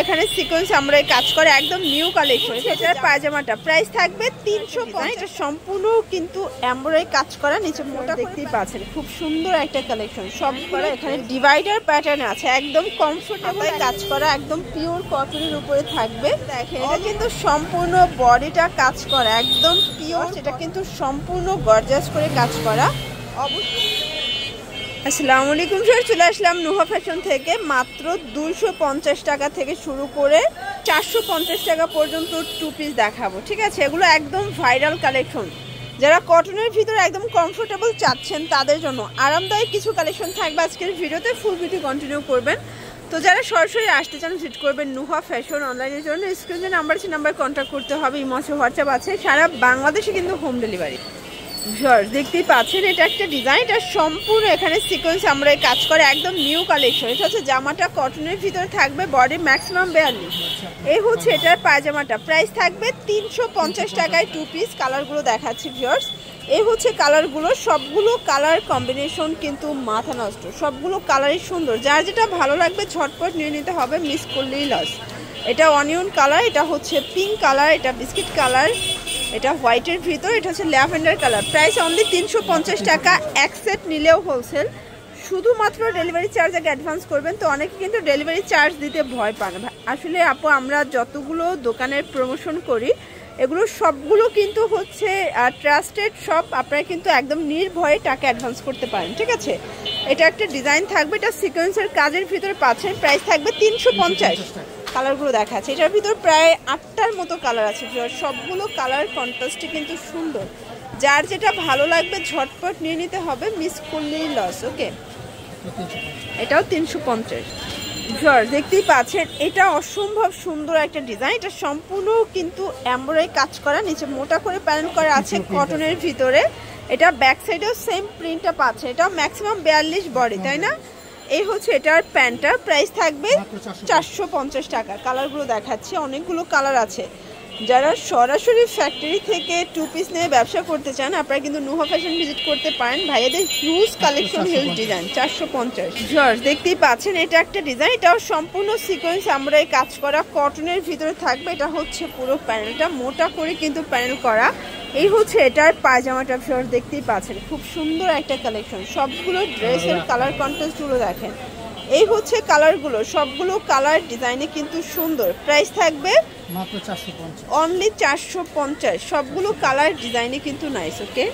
এখানে সিকোয়েন্স আমরা কাজ করে একদম নিউ কালেকশন। এটার পায়জামাটা প্রাইস থাকবে 350। এটা সম্পূর্ণ কিন্তু এমব্রয়ডারি কাজ করা, নিচে মোটা দেখতেই পাচ্ছেন, খুব সুন্দর একটা কালেকশন। সব করে এখানে ডিভাইডার প্যাটার্ন আছে, একদম কমফোর্টেবল কাজ করা, একদম পিওর কটনের উপরে থাকবে। দেখেন এটা কিন্তু সম্পূর্ণ বডিটা কাজ করা একদম পিওর, এটা কিন্তু সম্পূর্ণ গর্জাস করে কাজ করা। অবশ্যই আসসালামু আলাইকুম স্যার, চলে আসলাম নুহা ফ্যাশন থেকে। মাত্র 250 টাকা থেকে শুরু করে 450 টাকা পর্যন্ত টু পিস দেখাবো, ঠিক আছে? এগুলো একদম ভাইরাল কালেকশন। যারা কটনের ভিতরে একদম কমফোর্টেবল চাচ্ছেন তাদের জন্য আরামদায়ক কিছু কালেকশন থাকবে আজকের ভিডিওতে। ফুল ভিডিও কন্টিনিউ করবেন। তো যারা সরাসরি আসতে চান ভিজিট করবেন নুহা ফ্যাশন। অনলাইনের জন্য স্ক্রিনে নাম্বার আছে, নাম্বার কন্ট্যাক্ট করতে হবে। ইমো আছে, হোয়াটসঅ্যাপ আছে, সারা বাংলাদেশে কিন্তু হোম ডেলিভারি। দেখতেই পাচ্ছেন এটা একটা ডিজাইন, এটা সম্পূর্ণ এখানে সিকোয়েন্স আমরা কাজ করে একদম নিউ কালেকশন। এটা হচ্ছে জামাটা কটনের ভিতরে থাকবে, বডি ম্যাক্সিমাম 42। এই হচ্ছে এটার পায়জামাটা প্রাইস থাকবে 350 টাকায় টু পিস। কালারগুলো দেখাচ্ছি ভিউয়ার্স, এই হচ্ছে কালারগুলো। সবগুলো কালার কম্বিনেশন কিন্তু মাথা নষ্ট, সবগুলো কালারই সুন্দর। যার যেটা ভালো লাগবে ঝটপট নিয়ে নিতে হবে, মিস করলেই লস। এটা অনিয়ন কালার, এটা হচ্ছে পিঙ্ক কালার, এটা বিস্কিট কালার, এটা হোয়াইটের ভিতর, এটা হচ্ছে ল্যাভেন্ডার কালার। প্রাইস অনলি 350 টাকা। এক সেট নিলেও হোলসেল, শুধুমাত্র ডেলিভারি চার্জ আগে অ্যাডভান্স করবেন। তো অনেকে কিন্তু ডেলিভারি চার্জ দিতে ভয় পান। আসলে আপু আমরা যতগুলো দোকানের প্রমোশন করি এগুলো সবগুলো কিন্তু হচ্ছে ট্রাস্টেড শপ, আপনারা কিন্তু একদম নির্ভয়ে টাকা অ্যাডভান্স করতে পারেন, ঠিক আছে? এটা একটা ডিজাইন থাকবে, এটা সিকোয়েন্সের কাজের ভিতরে পাচ্ছেন। প্রাইস থাকবে 350। কালারগুলো দেখাচ্ছে, এটার ভিতর প্রায় 8টার মতো কালার আছে। সবগুলো কালার কন্ট্রাস্টে কিন্তু সুন্দর। যার যেটা ভালো লাগবে ঝটপট নিয়ে নিতে হবে, মিস করলেই লস। ওকে, এটাও 350। দেখতেই পাচ্ছেন এটা অসম্ভব সুন্দর একটা ডিজাইন। এটা সম্পূর্ণ কিন্তু এমব্রয়ডারি কাজ করা, নিচে মোটা করে প্যানেল করা আছে কটনের ভিতরে। এটা ব্যাক সাইডেও সেম প্রিন্টটা পাচ্ছে। এটাও ম্যাক্সিমাম 42 বডি, তাই না? এই হচ্ছে এটার প্যান্টটা, প্রাইস থাকবে 450 টাকা। কালারগুলো দেখাচ্ছি, অনেকগুলো কালার আছে। যারা সরাসরি ফ্যাক্টরি থেকে টু পিস নিয়ে ব্যবসা করতে চান আপনারা কিন্তু নুহা ফ্যাশন ভিজিট করতে পারেন। ভাইয়াদের হিউজ কালেকশন, হিউজ ডিজাইন। 450। দেখতেই পাচ্ছেন এটা একটা ডিজাইন, এটাও সম্পূর্ণ সিকোয়েন্স আমরা কাজ করা কটনের ভিতরে থাকবে। এটা হচ্ছে পুরো প্যানেলটা মোটা করে কিন্তু প্যানেল করা। এই হচ্ছে এটার পায়জামাটা। দেখতেই পাচ্ছেন খুব সুন্দর একটা কালেকশন। সবগুলো ড্রেসের কালার কন্ট্রাস্টগুলো দেখেন। এই হচ্ছে কালারগুলো, সবগুলো কালার ডিজাইনে কিন্তু সুন্দর। প্রাইস থাকবে মাত্র 450, অনলি 450। সবগুলো কালার ডিজাইনে কিন্তু নাইস। ওকে,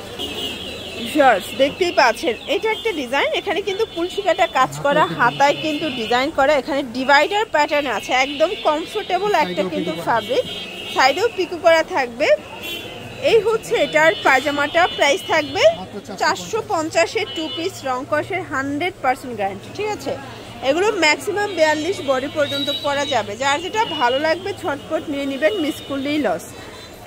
দেখতেই পাচ্ছেন এটা একটা ডিজাইন, এখানে কিন্তু কুলসি কাটা কাজ করা, হাতায় কিন্তু ডিজাইন করা। এখানে ডিভাইডার প্যাটার্ন আছে, একদম কমফোর্টেবল একটা কিন্তু ফ্যাব্রিক। সাইডেও পিকো করা থাকবে। এই হচ্ছে এটার পায়জামাটা, প্রাইস থাকবে 450-এর টু পিস। রং কষের 100% গ্যারান্টি, ঠিক আছে? এগুলো ম্যাক্সিমাম 42 বডি পর্যন্ত পরা যাবে। যার যেটা ভালো লাগবে ঝটপট নিয়ে নেবেন, মিস করলেই লস।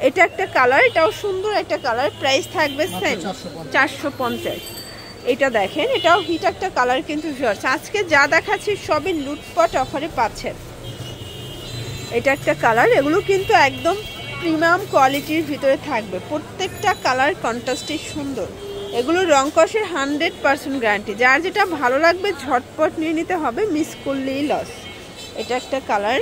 এটা একটা কালার, এটাও সুন্দর একটা কালার। প্রাইস থাকবে সেম 450। এটা দেখেন, এটাও হিট একটা কালার কিন্তু। আজকে যা দেখাচ্ছি সবই লুটপাট অফারে পাচ্ছেন। এটা একটা কালার, এগুলো কিন্তু একদম প্রিমিয়াম কোয়ালিটির ভিতরে থাকবে। প্রত্যেকটা কালার কন্ট্রাস্টে সুন্দর। এগুলো রং কষের 100% গ্যারান্টি। যার যেটা ভালো লাগবে ঝটপট নিয়ে নিতে হবে, মিস করলেই লস। এটা একটা কালার,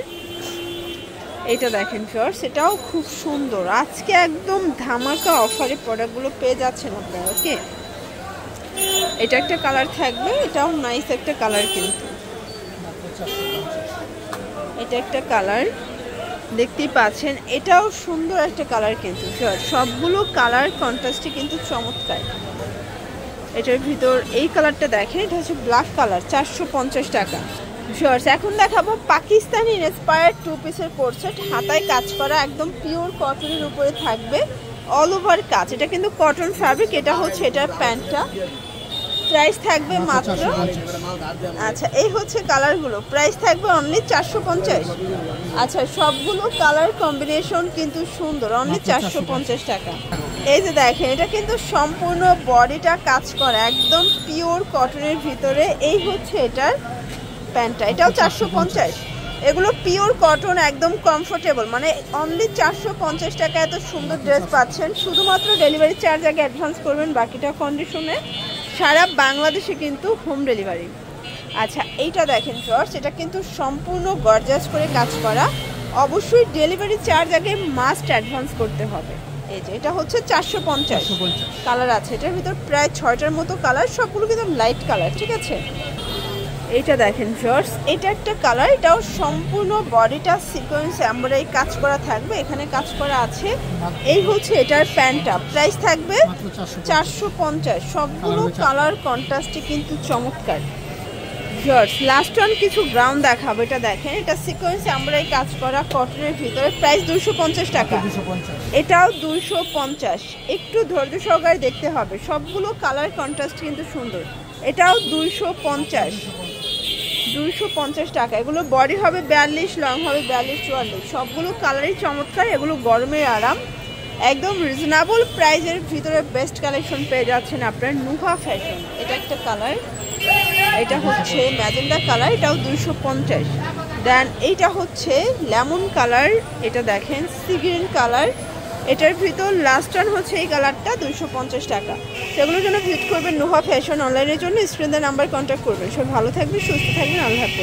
এটা দেখেন ফিওর্স, এটাও খুব সুন্দর। আজকে একদম ধামাকা অফারে প্রোডাক্টগুলো পেয়ে যাচ্ছেন আপনারা। ওকে, এটা একটা কালার থাকবে, এটাও নাইস একটা কালার কিন্তু। এটা একটা কালার, দেখতেই পাচ্ছেন এটাও সুন্দর একটা কালার কিন্তু। সবগুলো কালার কন্ট্রাস্টে কিন্তু চমৎকার। এটার ভিতর এই কালারটা দেখেন, এটা হচ্ছে ব্ল্যাক কালার। 450 টাকা। এখন দেখাবো পাকিস্তানি ইন্সপায়ার্ড টু পিসের কোট সেট, হাতায় কাজ করা, একদম পিওর কটনের উপরে থাকবে, অল ওভার কাজ। এটা কিন্তু কটন ফ্যাব্রিক। এটা হচ্ছে এটার প্যান্টটা, প্রাইস থাকবে মাত্র। আচ্ছা, এই হচ্ছে কালারগুলো, প্রাইস থাকবে অনলি 450। আচ্ছা, সবগুলো কালার কম্বিনেশন কিন্তু সুন্দর, অনলি 450 টাকা। এই যে দেখেন, এটা কিন্তু সম্পূর্ণ বডিটা কাজ করা, একদম পিওর কটনের ভিতরে। এই হচ্ছে এটার প্যান্টটা, এটাও 450। এগুলো পিওর কটন, একদম কমফোর্টেবল, মানে অনলি 450 টাকা এত সুন্দর ড্রেস পাচ্ছেন। শুধুমাত্র ডেলিভারি চার্জ আগে অ্যাডভান্স করবেন, বাকিটা কন্ডিশনে সারা বাংলাদেশে কিন্তু হোম ডেলিভারি। আচ্ছা এইটা দেখেন ভিউয়ার্স, এটা কিন্তু সম্পূর্ণ গর্জাস করে কাজ করা। অবশ্যই ডেলিভারি চার্জ আগে মাস্ট অ্যাডভান্স করতে হবে। এই যে এটা হচ্ছে 450 কালার আছে, এটার ভিতর প্রায় 6টার মতো কালার, সবগুলো কিন্তু লাইট কালার, ঠিক আছে। এইটা দেখেন ভিউয়ার্স, এটা একটা কালার, এটাও সম্পূর্ণ বডিটা সিকোয়েন্স এমব্রয়ডারি কাজ করা থাকবে, এখানে কাজ করা আছে। এই হচ্ছে এটার প্যান্টটা, প্রাইস থাকবে 450। সবগুলো কালার কন্ট্রাস্টে কিন্তু চমৎকার। ভিউয়ার্স লাস্ট ওয়ান কিছু গ্রাউন্ড দেখাবো, এটা দেখেন, এটা সিকোয়েন্স এমব্রয়ডারি কাজ করা কটনের ভিতরে, প্রাইস 250 টাকা। এটাও 250। একটু ধৈর্য সহকারে দেখতে হবে, সবগুলো কালার কন্ট্রাস্ট কিন্তু সুন্দর। এটাও 250 টাকা। এগুলো বডি হবে 42, লং হবে 42-44, সবগুলো কালারই চমৎকার। এগুলো গরমের আরাম, একদম রিজনেবল প্রাইসের ভিতরে বেস্ট কালেকশন পেয়ে যাচ্ছেন আপনার নুহা ফ্যাশন। এটা একটা কালার, এটা হচ্ছে ম্যাজেন্ডা কালার, এটাও 250। দেন এইটা হচ্ছে লেমন কালার, এটা দেখেন সি গ্রিন কালার, এটার ভিতর লাস্ট ওয়ান হচ্ছে এই কালারটা 250 টাকা। সেগুলোর জন্য ভিজিট করবেন নুহা ফ্যাশন। অনলাইনের জন্য স্ক্রিনে নাম্বার কন্ট্যাক্ট করবেন। সব ভালো থাকবেন, সুস্থ থাকবেন, আল্লাহ হাফেজ।